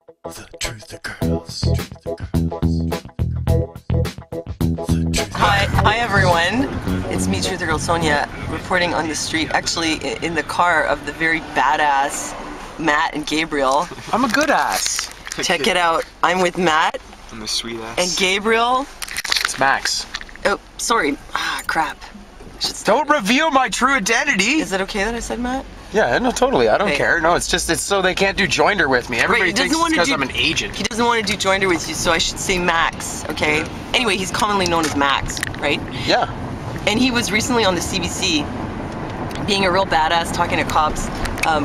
TheTrutherGirls. Hi everyone. It's me, Truther Girl Sonia, reporting on the street, actually in the car of the very badass Matt and Gabriel. I'm a good ass. Check it out. I'm with Matt. I'm a sweet ass. And Gabriel. It's Max. Oh, sorry. Crap. Don't reveal my true identity. Is it okay that I said Matt? Yeah, no, totally. I don't care. No, it's so they can't do joinder with me. Everybody thinks it's because I'm an agent. He doesn't want to do joinder with you, so I should say Max, okay? Yeah. Anyway, he's commonly known as Max, right? Yeah. And he was recently on the CBC, being a real badass, talking to cops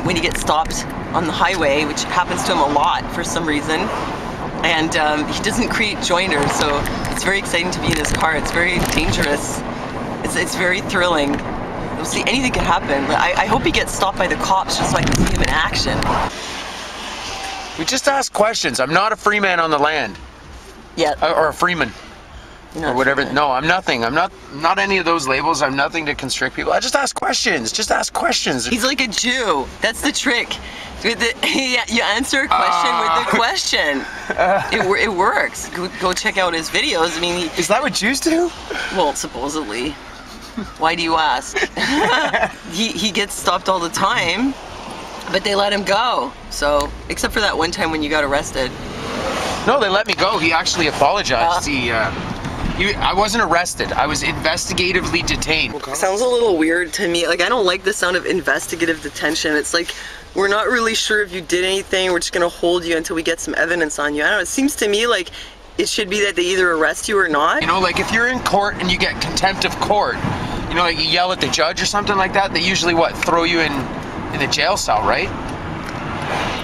when he gets stopped on the highway, which happens to him a lot for some reason. And he doesn't create joiners, so it's very exciting to be in his car. It's very dangerous. It's very thrilling. You'll see, anything can happen. I hope he gets stopped by the cops just so I can see him in action. We just ask questions. I'm not a free man on the land. Yeah. Or a freeman. Or whatever. No, I'm nothing. I'm not any of those labels. I'm nothing to constrict people. I just ask questions. Just ask questions. He's like a Jew. That's the trick. You answer a question with a question. It works. Go check out his videos. I mean, is that what Jews do? Well, supposedly. Why do you ask? he gets stopped all the time, but they let him go. So, except for that one time when you got arrested. No, they let me go. He actually apologized. I wasn't arrested. I was investigatively detained. Sounds a little weird to me. Like, I don't like the sound of investigative detention. It's like, we're not really sure if you did anything. We're just gonna hold you until we get some evidence on you. I don't know, it seems to me like it should be that they either arrest you or not. You know, like if you're in court and you get contempt of court, you know, like you yell at the judge or something like that, they usually, what, throw you in the jail cell, right?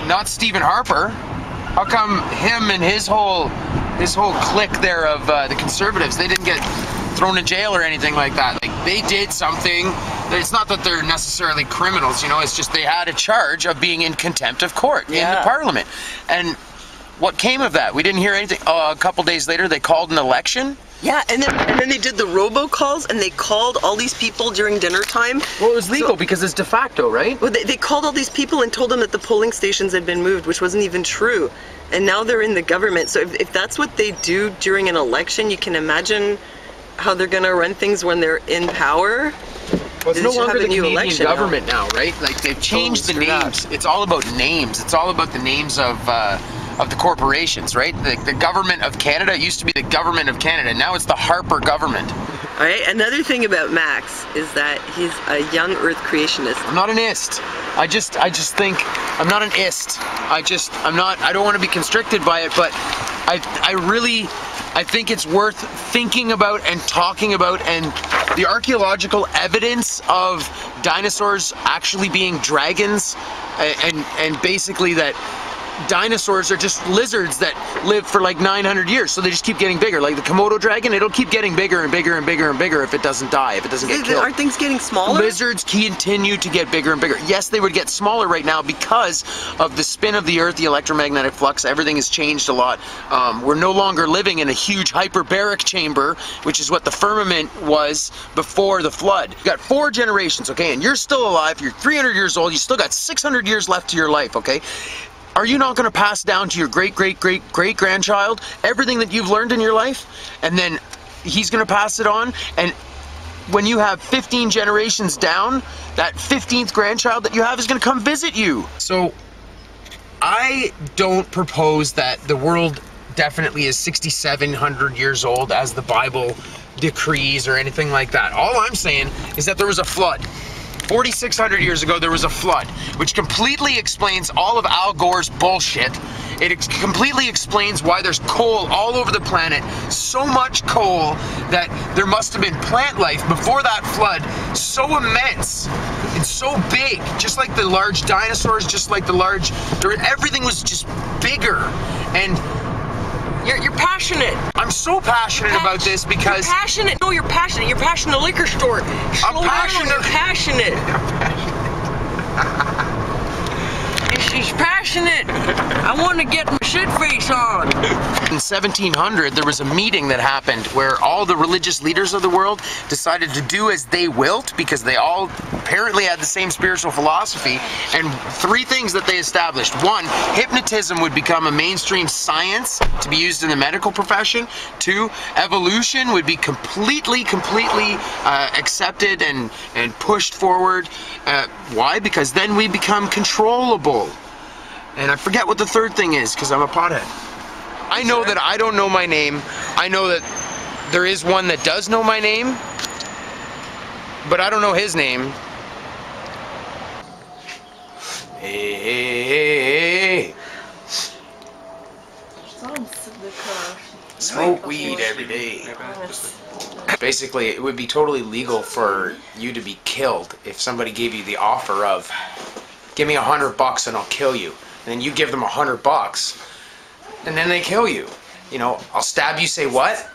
Not Stephen Harper. How come him and his whole clique there of the conservatives, they didn't get thrown in jail or anything like that? Like, they did something. It's not that they're necessarily criminals, you know, it's just they had a charge of being in contempt of court in the parliament. And what came of that? We didn't hear anything. A couple days later, they called an election. Yeah, and then they did the robocalls, and they called all these people during dinner time. Well, it was legal because it's de facto, right? Well, they called all these people and told them that the polling stations had been moved, which wasn't even true. And now they're in the government. So if that's what they do during an election, you can imagine how they're going to run things when they're in power. Well, it's no longer the Canadian government now, right? Like, they've changed the names. It's all about names. It's all about the names of the corporations, right? The government of Canada, it used to be the government of Canada. Now it's the Harper government. All right, another thing about Max is that he's a young earth creationist. I'm not an ist. I just think, I'm not an ist. I don't want to be constricted by it, but I think it's worth thinking about and talking about, and the archaeological evidence of dinosaurs actually being dragons, and basically that dinosaurs are just lizards that live for like 900 years, so they just keep getting bigger. Like the Komodo dragon, it'll keep getting bigger and bigger and bigger and bigger if it doesn't die, if it doesn't get killed. Aren't things getting smaller? Lizards continue to get bigger and bigger. Yes, they would get smaller right now because of the spin of the earth, the electromagnetic flux. Everything has changed a lot. We're no longer living in a huge hyperbaric chamber, which is what the firmament was before the flood. You got 4 generations, okay, and you're still alive. You're 300 years old. You still got 600 years left to your life, okay? Are you not going to pass down to your great-great-great-great-grandchild everything that you've learned in your life? And then he's going to pass it on, and when you have 15 generations down, that 15th grandchild that you have is going to come visit you. So I don't propose that the world definitely is 6,700 years old as the Bible decrees or anything like that. All I'm saying is that there was a flood. 4,600 years ago, there was a flood, which completely explains all of Al Gore's bullshit. It completely explains why there's coal all over the planet, so much coal that there must have been plant life before that flood, so immense and so big, just like the large dinosaurs, just like the large, everything was just bigger. And you're passionate. I'm so passionate about this because... You're passionate. No, you're passionate. You're passionate at a liquor store. I'm passionate. You're passionate. She's passionate. I want to get my shit face on. In 1700, there was a meeting that happened where all the religious leaders of the world decided to do as they willed because they all apparently had the same spiritual philosophy. And 3 things that they established. 1, hypnotism would become a mainstream science to be used in the medical profession. 2, evolution would be completely accepted and pushed forward. Why? Because then we become controllable. And I forget what the 3rd thing is because I'm a pothead. I know that I don't know my name. I know that there is one that does know my name, but I don't know his name. Hey. Smoke weed every day. Basically, it would be totally legal for you to be killed if somebody gave you the offer of, give me $100 and I'll kill you. And then you give them $100, and then they kill you. You know, I'll stab you, say what?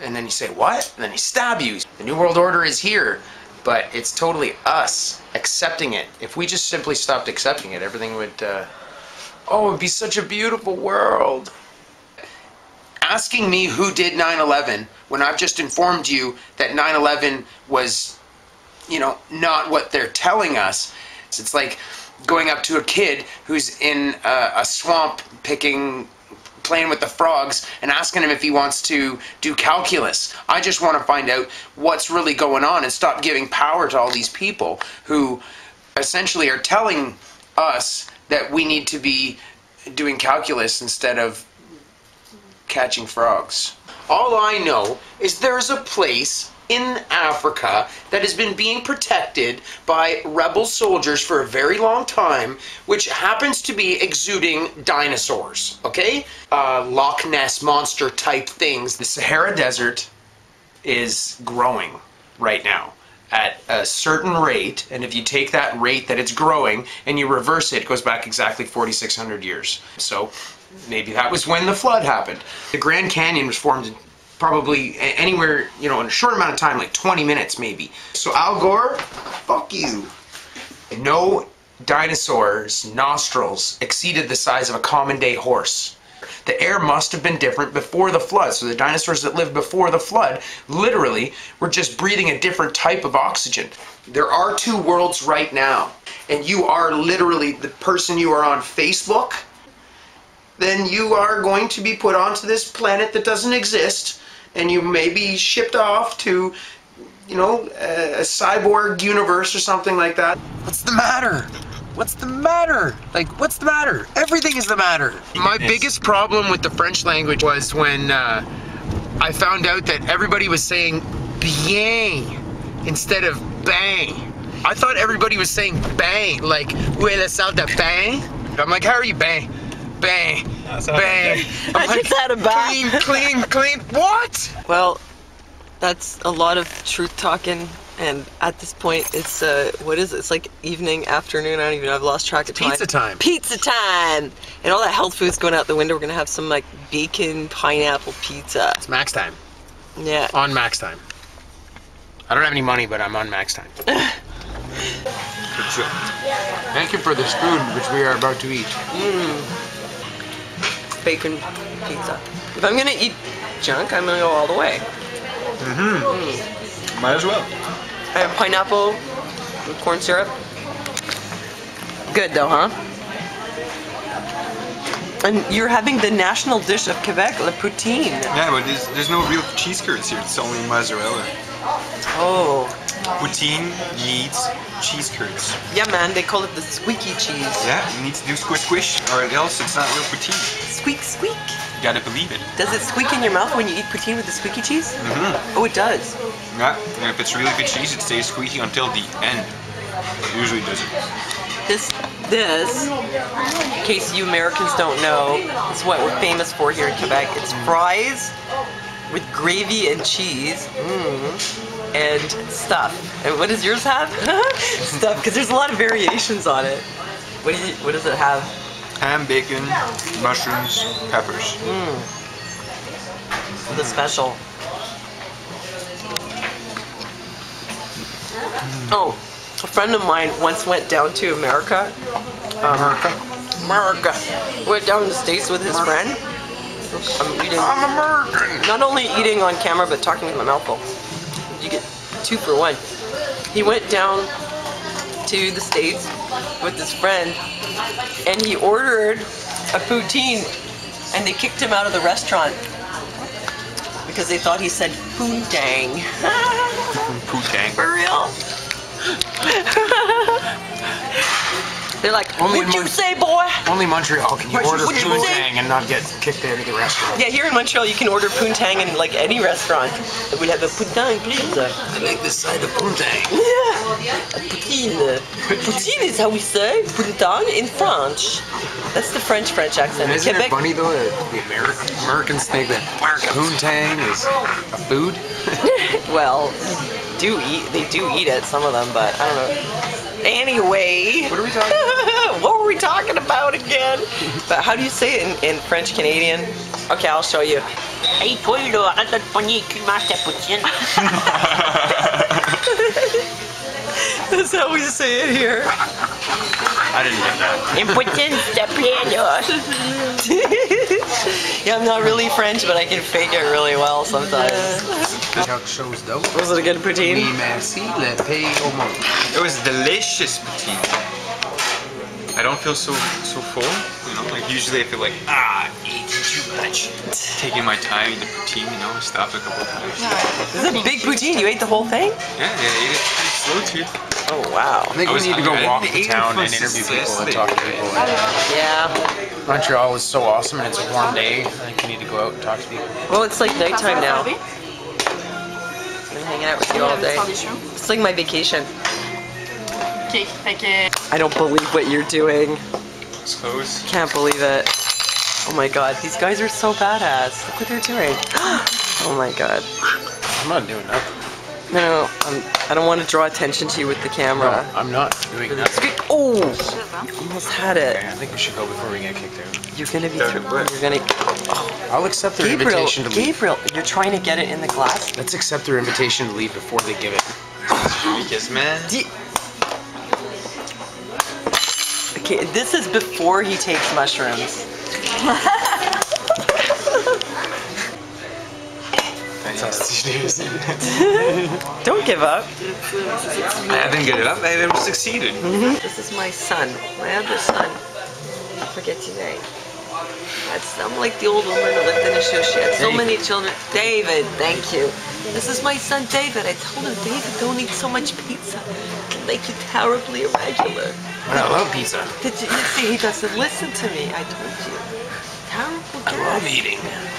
And then you say what? And then they stab you. The New World Order is here, but it's totally us accepting it. If we just simply stopped accepting it, everything would, oh, it'd be such a beautiful world. Asking me who did 9/11 when I've just informed you that 9/11 was, you know, not what they're telling us. It's like going up to a kid who's in a swamp playing with the frogs and asking him if he wants to do calculus. I just want to find out what's really going on and stop giving power to all these people who essentially are telling us that we need to be doing calculus instead of catching frogs. All I know is there's a place in Africa that has been being protected by rebel soldiers for a very long time, which happens to be exuding dinosaurs, okay? Loch Ness monster type things. The Sahara Desert is growing right now at a certain rate, and if you take that rate that it's growing and you reverse it, it goes back exactly 4,600 years. So maybe that was when the flood happened. The Grand Canyon was formed in probably anywhere, you know, in a short amount of time, like 20 minutes maybe. So Al Gore, fuck you. No dinosaur's nostrils exceeded the size of a common day horse. The air must have been different before the flood. So the dinosaurs that lived before the flood literally were just breathing a different type of oxygen. There are 2 worlds right now, and you are literally the person you are on Facebook, then you are going to be put onto this planet that doesn't exist, and you may be shipped off to, you know, a cyborg universe or something like that. What's the matter? What's the matter? Like, what's the matter? Everything is the matter. My biggest problem with the French language was when I found out that everybody was saying bien instead of bang. I thought everybody was saying bang, like, où est la salle de bain? I'm like, how are you bang? Bang, bang. I'm like, clean, what? Well, that's a lot of truth talking, and at this point, it's, what is it? It's like evening, afternoon, I don't even know, I've lost track of time. Pizza time. Pizza time! And all that health food's going out the window. We're gonna have some, like, bacon, pineapple pizza. It's max time. Yeah. On max time. I don't have any money, but I'm on max time. Thank you for this food, which we are about to eat. Bacon pizza. If I'm gonna eat junk, I'm gonna go all the way. Might as well. I have pineapple with corn syrup. Good though, huh? And you're having the national dish of Quebec, la poutine. Yeah, but there's no real cheese curds here. It's only mozzarella. Oh. Poutine needs cheese curds. Yeah, man, they call it the squeaky cheese. Yeah, you need to do squish squish, or else it's not real poutine. Squeak, squeak. You gotta believe it. Does it squeak in your mouth when you eat poutine with the squeaky cheese? Oh, it does. Yeah, and if it's really good cheese, it stays squeaky until the end. It usually doesn't. This, in case you Americans don't know, is what we're famous for here in Quebec. It's fries with gravy and cheese. And stuff. And what does yours have? Stuff, because there's a lot of variations on it. What does it have? Ham, bacon, mushrooms, peppers. The special. Oh, a friend of mine once went down to America. America. Went down to the States with his friend. I'm American. Not only eating on camera, but talking with my mouth full. You get 2 for 1. He went down to the States with his friend, and he ordered a poutine, and they kicked him out of the restaurant because they thought he said poontang. Poontang. For real? They're like, what'd you say, boy? Only Montreal can you order what'd you say? poontang and not get kicked out of the restaurant. Yeah, here in Montreal, you can order poontang in like any restaurant. We have a poontang, please. I like this side of poontang. Yeah, poutine. Poutine is how we say poontang in French. That's the French accent. Isn't Quebec. it funny though that the Americans think that poontang is a food? Well, they do eat it, some of them, but I don't know. Anyway, What are we talking about? what were we talking about again? But how do you say it in French Canadian? Okay, I'll show you. Hey, toi, là, arrête de te pogner le cul, mange ta poutine. That's how we say it here. I didn't get that. Une poutine, s'il te plaît, là. Yeah, I'm not really French, but I can fake it really well sometimes. Chuck shows though. Was it a good poutine? Oui, merci, le pays au monde. It was delicious poutine. I don't feel so full, you know. Like usually I feel like eating too much. Taking my time eating the poutine, you know. I stopped a couple times. This is a big poutine. You ate the whole thing? Yeah, I ate it pretty slow too. Oh wow. I think we need to go walk the town and interview people and talk to people. Yeah. Montreal was so awesome and it's a warm day. I think we need to go out and talk to people. Well, it's like nighttime now. I'm hanging out with you all day. It's like my vacation. Ok, fait que... I don't believe what you're doing. It's close. Can't believe it. Oh my god, these guys are so badass. Look what they're doing. Oh my god. I'm not doing nothing. No, I don't want to draw attention to you with the camera. No, I'm not doing nothing. Oh! Almost had it. Okay, I think we should go before we get kicked out. You're gonna be you're gonna oh. I'll accept their invitation to leave. Gabriel, you're trying to get it in the glass? Let's accept their invitation to leave before they give it. Yes, man. Okay, this is before he takes mushrooms. Don't give up. I haven't given up. I haven't succeeded. This is my son, my other son. I forget your name. I'm like the old woman that lived in a shoe. She had so many children. David, thank you. This is my son, David. I told him, David, don't eat so much pizza. It'll make you terribly irregular. But I love pizza. Did you see? He doesn't listen to me. I told you. Terrible gas. I love eating.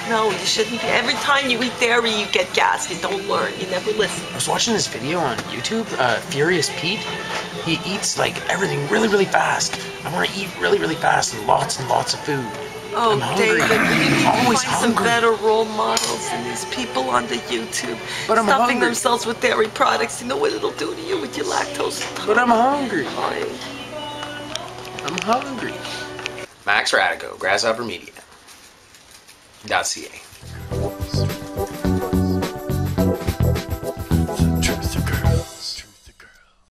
No, you shouldn't be. Every time you eat dairy, you get gas. You don't learn. You never listen. I was watching this video on YouTube, Furious Pete. He eats like everything really, really fast. I want to eat really, really fast and lots of food. Oh, I'm hungry. David, you need to I'm always find some hungry. better role models than these people on the YouTube. But I'm stuffing hungry. themselves with dairy products. You know what it'll do to you with your lactose But I'm hungry. intolerance. I'm hungry. Max Radico, Grasshopper Media. .ca.